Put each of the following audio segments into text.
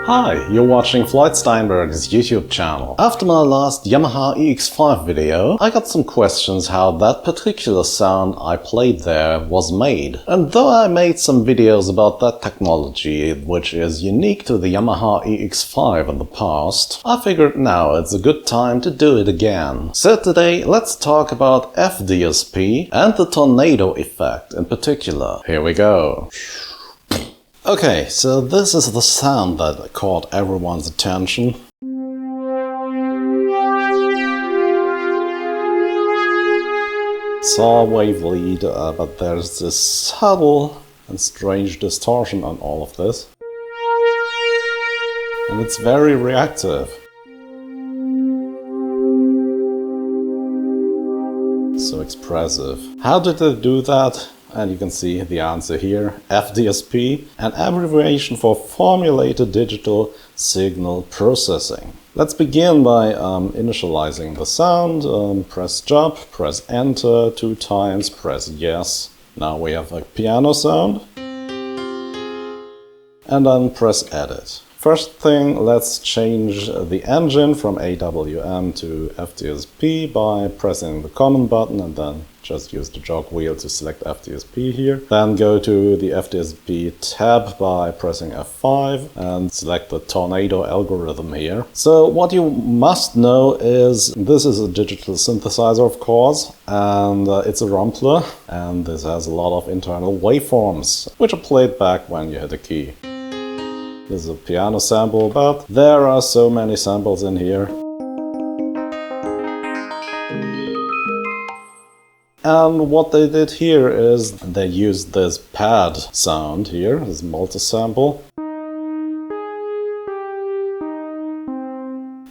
Hi, you're watching Floyd Steinberg's YouTube channel. After my last Yamaha EX5 video, I got some questions how that particular sound I played there was made. And though I made some videos about that technology, which is unique to the Yamaha EX5 in the past, I figured now it's a good time to do it again. So today, let's talk about FDSP and the tornado effect in particular. Here we go. Okay, so this is the sound that caught everyone's attention. It's all wave lead, but there's this subtle and strange distortion on all of this. And it's very reactive. So expressive. How did they do that? And you can see the answer here, FDSP, an abbreviation for Formulated Digital Signal Processing. Let's begin by initializing the sound. Press jump, press enter 2 times, press yes. Now we have a piano sound. And then press edit. First thing, let's change the engine from AWM to FDSP by pressing the common button and then just use the jog wheel to select FDSP here. Then go to the FDSP tab by pressing F5 and select the tornado algorithm here. So what you must know is this is a digital synthesizer, of course, and it's a rumpler, and this has a lot of internal waveforms, which are played back when you hit a key. This is a piano sample, but there are so many samples in here. And what they did here is they used this pad sound here, this multi-sample.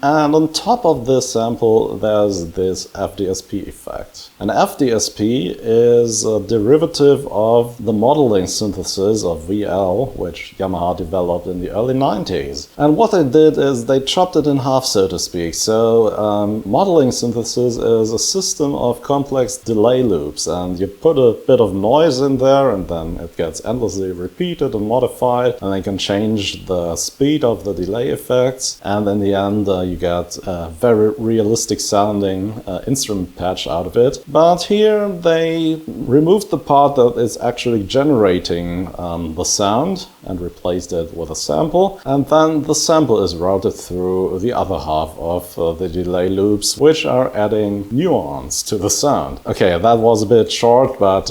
And on top of this sample, there's this FDSP effect. And FDSP is a derivative of the modeling synthesis of VL, which Yamaha developed in the early 90s. And what they did is they chopped it in half, so to speak. So modeling synthesis is a system of complex delay loops, and you put a bit of noise in there, and then it gets endlessly repeated and modified, and they can change the speed of the delay effects, and in the end you get a very realistic sounding instrument patch out of it. But here they removed the part that is actually generating the sound and replaced it with a sample, and then the sample is routed through the other half of the delay loops, which are adding nuance to the sound. Okay, that was a bit short, but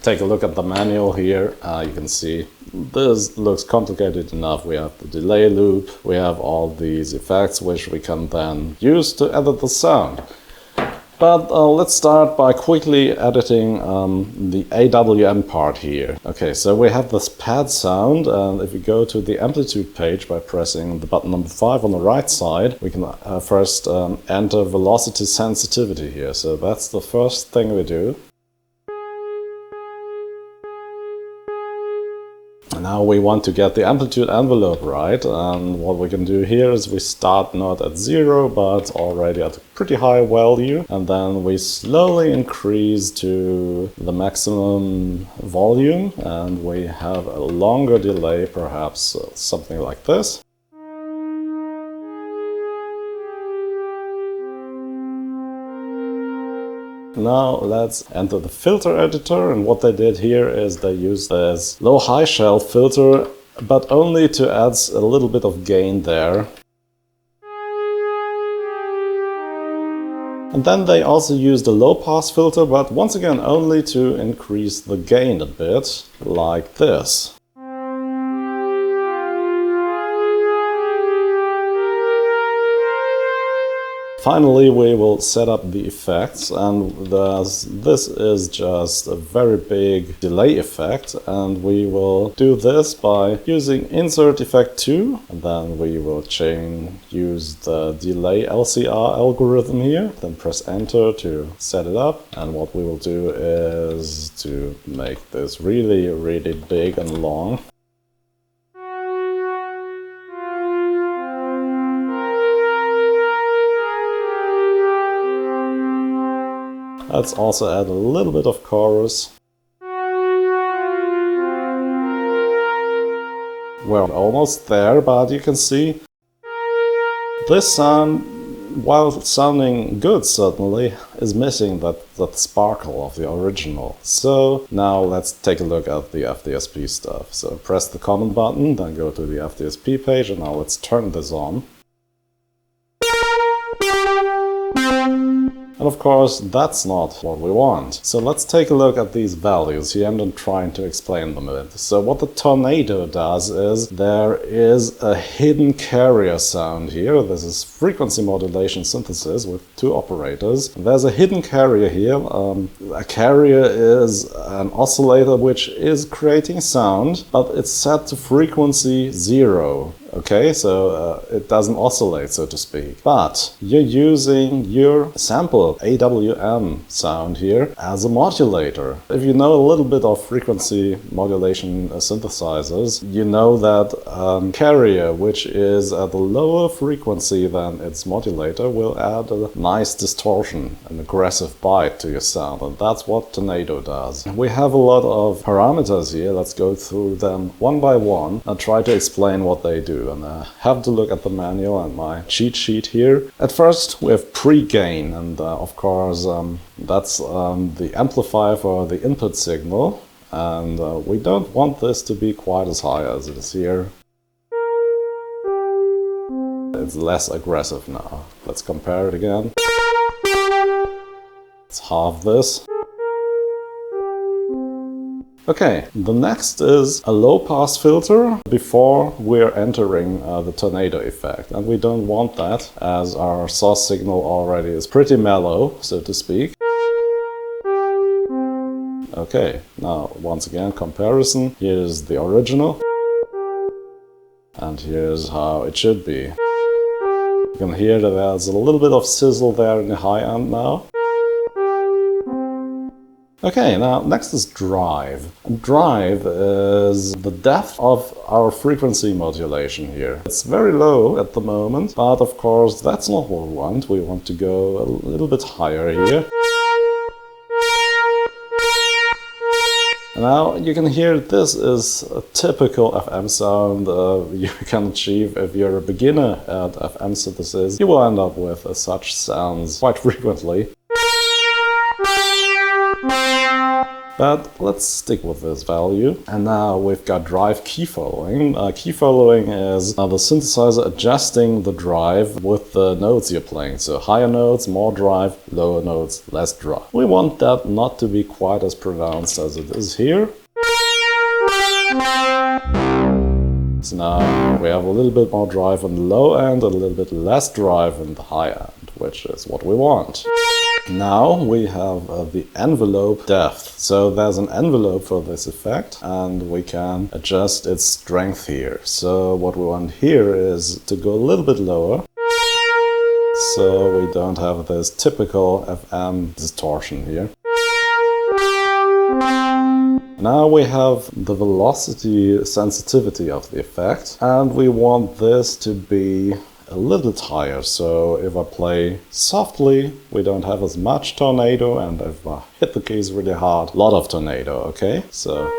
take a look at the manual here. You can see this looks complicated enough. We have the delay loop, we have all these effects which we can then use to edit the sound. But let's start by quickly editing the AWM part here. Okay, so we have this pad sound, and if we go to the amplitude page by pressing the button number 5 on the right side, we can first enter velocity sensitivity here. So that's the first thing we do. Now we want to get the amplitude envelope right, and what we can do here is we start not at 0 but already at a pretty high value, and then we slowly increase to the maximum volume, and we have a longer delay, perhaps something like this. Now let's enter the filter editor, and what they did here is they used this low-high shelf filter, but only to add a little bit of gain there. And then they also used a low-pass filter, but once again only to increase the gain a bit, like this. Finally, we will set up the effects, and this is just a very big delay effect, and we will do this by using insert effect 2, and then we will use the delay LCR algorithm here, then press enter to set it up, and what we will do is to make this really, really big and long. Let's also add a little bit of chorus. We're almost there, but you can see this sound, while sounding good certainly, is missing that sparkle of the original. So now let's take a look at the FDSP stuff. So press the comment button, then go to the FDSP page, and now let's turn this on. And of course, that's not what we want. So let's take a look at these values here and I'm trying to explain them a bit. So what the tornado does is there is a hidden carrier sound here. This is frequency modulation synthesis with two operators. There's a hidden carrier here. A carrier is an oscillator which is creating sound, but it's set to frequency 0. Okay, so it doesn't oscillate, so to speak. But you're using your sample AWM sound here as a modulator. If you know a little bit of frequency modulation synthesizers, you know that carrier, which is at a lower frequency than its modulator, will add a nice distortion, an aggressive bite to your sound. And that's what Tornado does. We have a lot of parameters here. Let's go through them one by one and try to explain what they do. And have to look at the manual and my cheat sheet here. At first we have pre-gain, and of course that's the amplifier for the input signal, and we don't want this to be quite as high as it is here. It's less aggressive now. Let's compare it again. Let's halve this. Okay, the next is a low-pass filter before we're entering the tornado effect. And we don't want that, as our source signal already is pretty mellow, so to speak. Okay, now once again, comparison. Here's the original. And here's how it should be. You can hear that there's a little bit of sizzle there in the high end now. Okay, now next is drive. Drive is the depth of our frequency modulation here. It's very low at the moment, but of course that's not what we want. We want to go a little bit higher here. Now you can hear this is a typical FM sound you can achieve if you're a beginner at FM synthesis. You will end up with such sounds quite frequently. But let's stick with this value. And now we've got drive key following. Key following is the synthesizer adjusting the drive with the notes you're playing. So higher notes, more drive, lower notes, less drive. We want that not to be quite as pronounced as it is here. So now we have a little bit more drive on the low end, a little bit less drive in the high end, which is what we want. Now we have the envelope depth. So there's an envelope for this effect and we can adjust its strength here. So what we want here is to go a little bit lower, so we don't have this typical FM distortion here. Now we have the velocity sensitivity of the effect, and we want this to be a little bit higher. So if I play softly, we don't have as much tornado, and if I hit the keys really hard, a lot of tornado, okay? So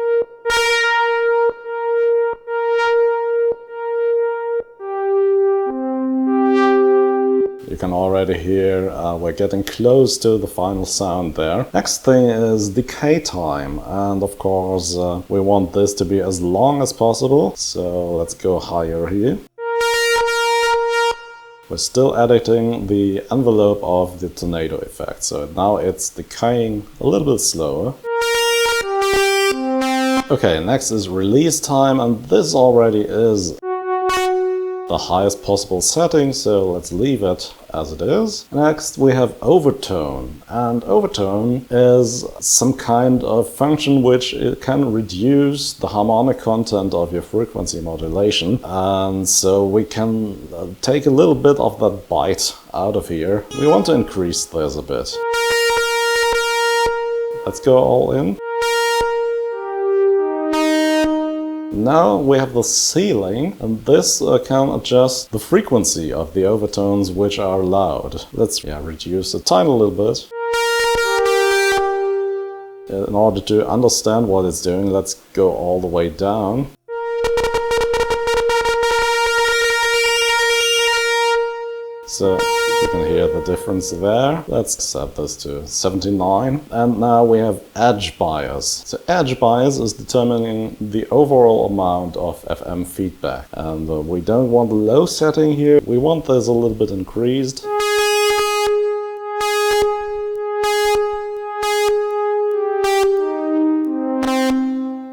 you can already hear we're getting close to the final sound there. Next thing is decay time, and of course we want this to be as long as possible, so let's go higher here. We're still editing the envelope of the tornado effect, so now it's decaying a little bit slower. Okay, next is release time, and this already is the highest possible setting, so let's leave it as it is. Next we have overtone, and overtone is some kind of function which it can reduce the harmonic content of your frequency modulation, and so we can take a little bit of that bite out of here. We want to increase this a bit. Let's go all in. Now we have the ceiling, and this can adjust the frequency of the overtones which are loud. Let's reduce it a tiny little bit. In order to understand what it's doing, let's go all the way down. So you can hear the difference there. Let's set this to 79. And now we have edge bias. So edge bias is determining the overall amount of FM feedback. And we don't want the low setting here. We want this a little bit increased.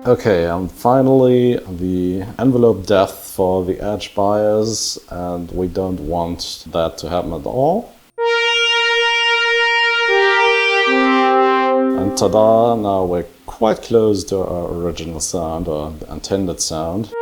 Okay, and finally the envelope depth for the edge bias, and we don't want that to happen at all. And ta-da, now we're quite close to our original sound, or the intended sound.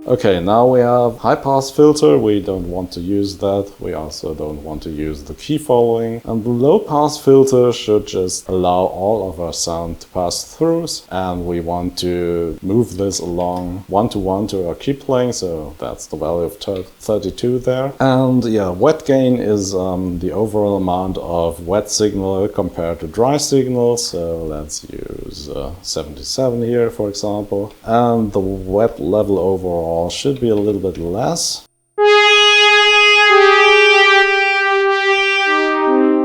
Okay, now we have high-pass filter. We don't want to use that. We also don't want to use the key following. And the low-pass filter should just allow all of our sound to pass through. And we want to move this along 1-to-1 to our key playing. So that's the value of 32 there. And yeah, wet gain is the overall amount of wet signal compared to dry signal. So let's use 77 here, for example. And the wet level overall should be a little bit less.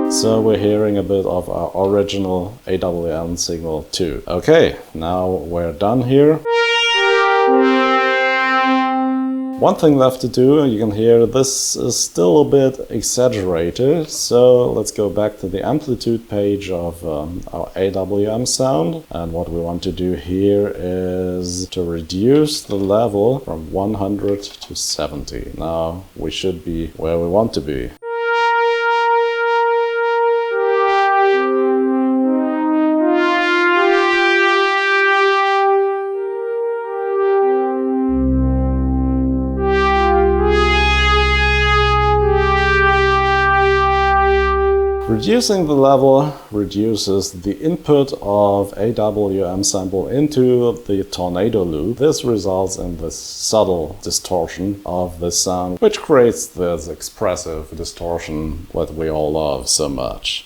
So we're hearing a bit of our original AWM signal too. Okay, now we're done here. One thing left to do, you can hear this is still a bit exaggerated, so let's go back to the amplitude page of our AWM sound, and what we want to do here is to reduce the level from 100 to 70. Now we should be where we want to be. Reducing the level reduces the input of AWM sample into the tornado loop. This results in this subtle distortion of the sound, which creates this expressive distortion that we all love so much.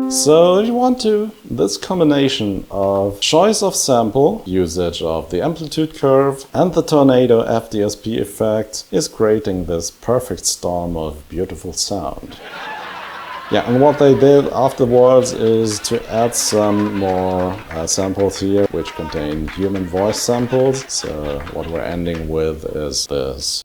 So you want to, this combination of choice of sample, usage of the amplitude curve, and the tornado FDSP effect is creating this perfect storm of beautiful sound. Yeah, and what they did afterwards is to add some more samples here, which contain human voice samples. So what we're ending with is this.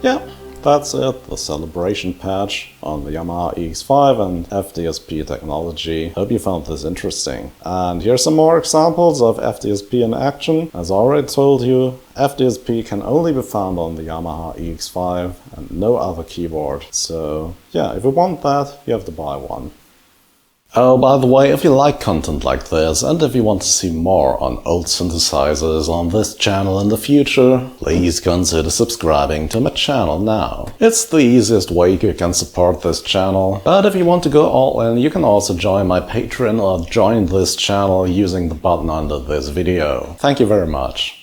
Yeah, that's it, the celebration patch on the Yamaha EX5 and FDSP technology. Hope you found this interesting. And here's some more examples of FDSP in action. As I already told you, FDSP can only be found on the Yamaha EX5 and no other keyboard. So yeah, if you want that, you have to buy one. Oh, by the way, if you like content like this, and if you want to see more on old synthesizers on this channel in the future, please consider subscribing to my channel now. It's the easiest way you can support this channel, but if you want to go all in, you can also join my Patreon or join this channel using the button under this video. Thank you very much.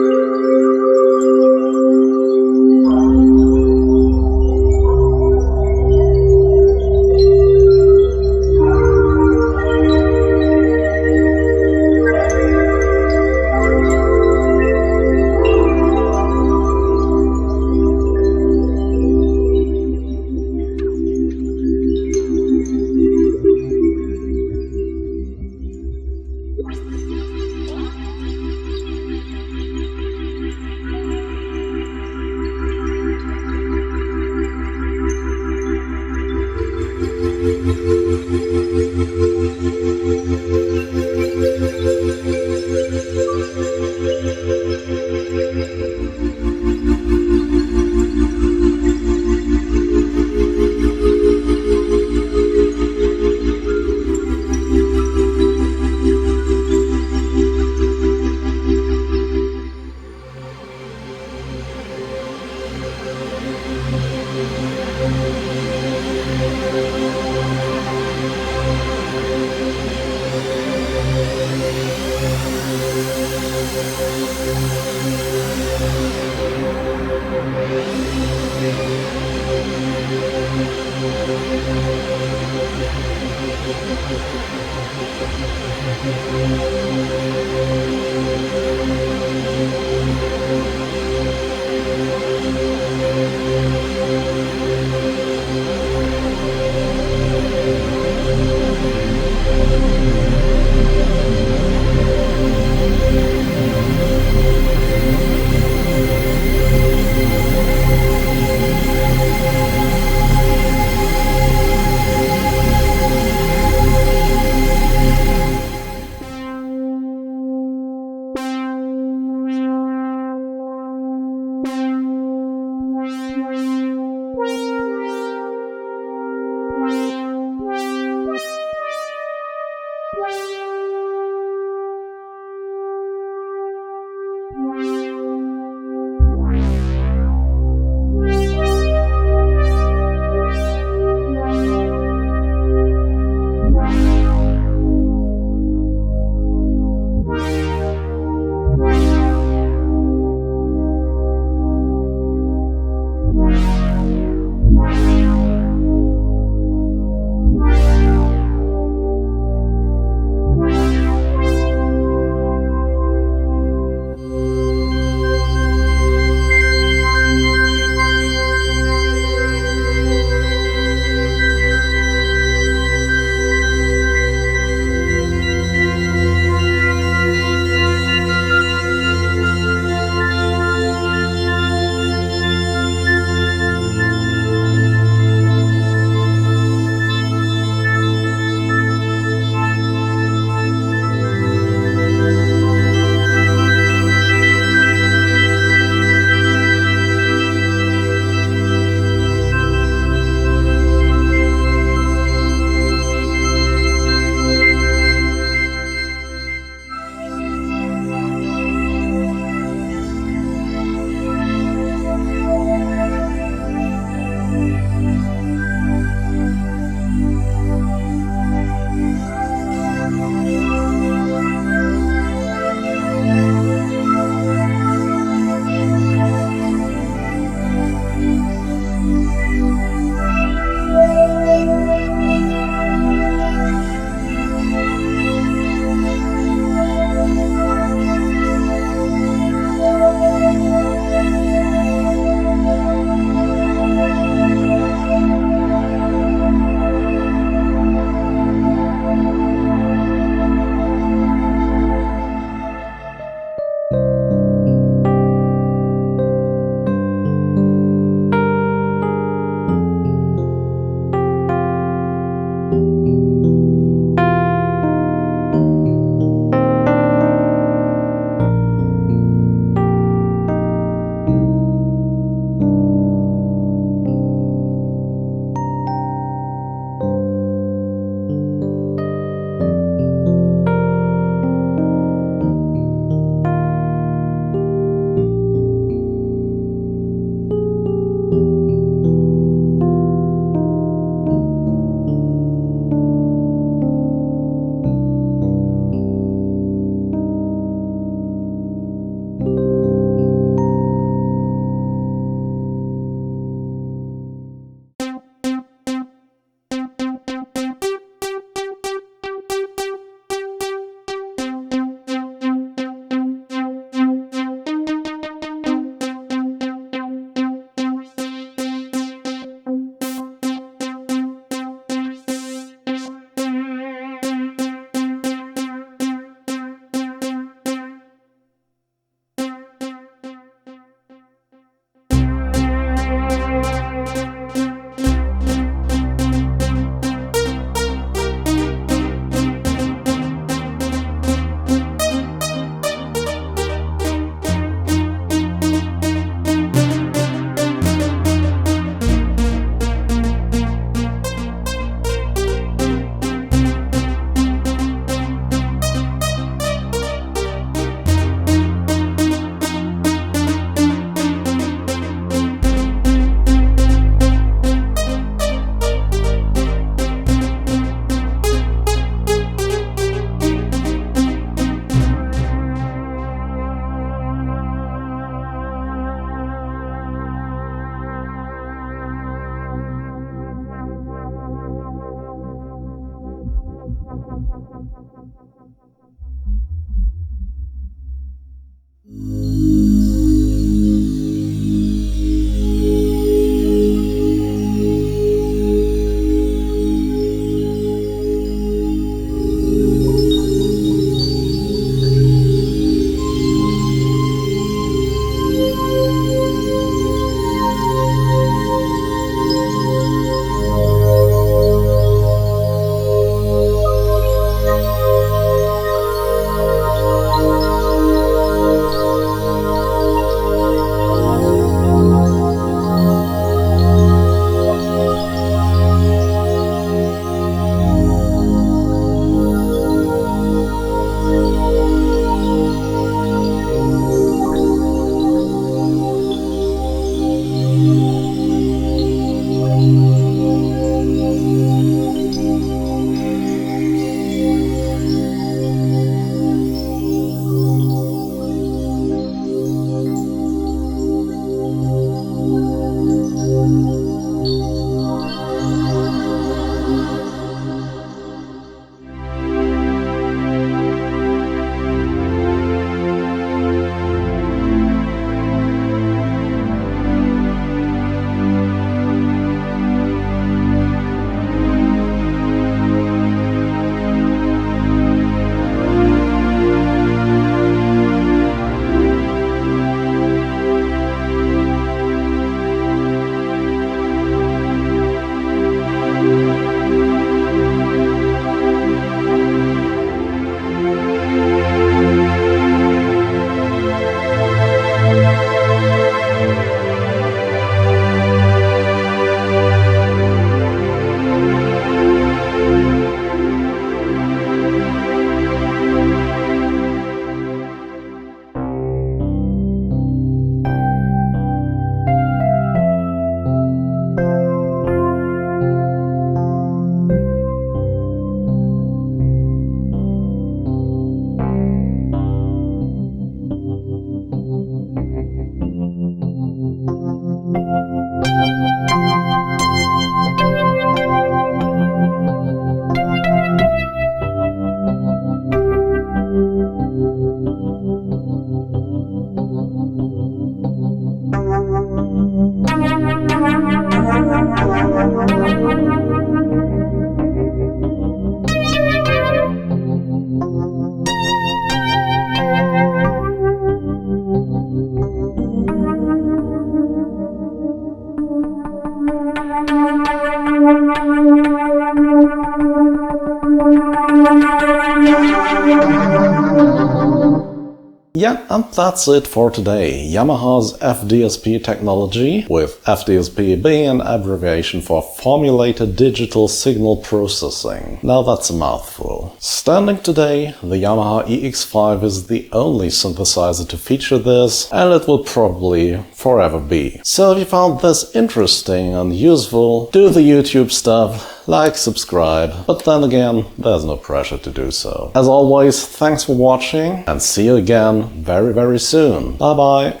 Yeah, and that's it for today. Yamaha's FDSP technology, with FDSP being an abbreviation for Formulated Digital Signal Processing. Now that's a mouthful. Standing today, the Yamaha EX5 is the only synthesizer to feature this, and it will probably forever be. So if you found this interesting and useful, do the YouTube stuff, like, subscribe, but then again, there's no pressure to do so. As always, thanks for watching, and see you again very, very soon. Bye bye.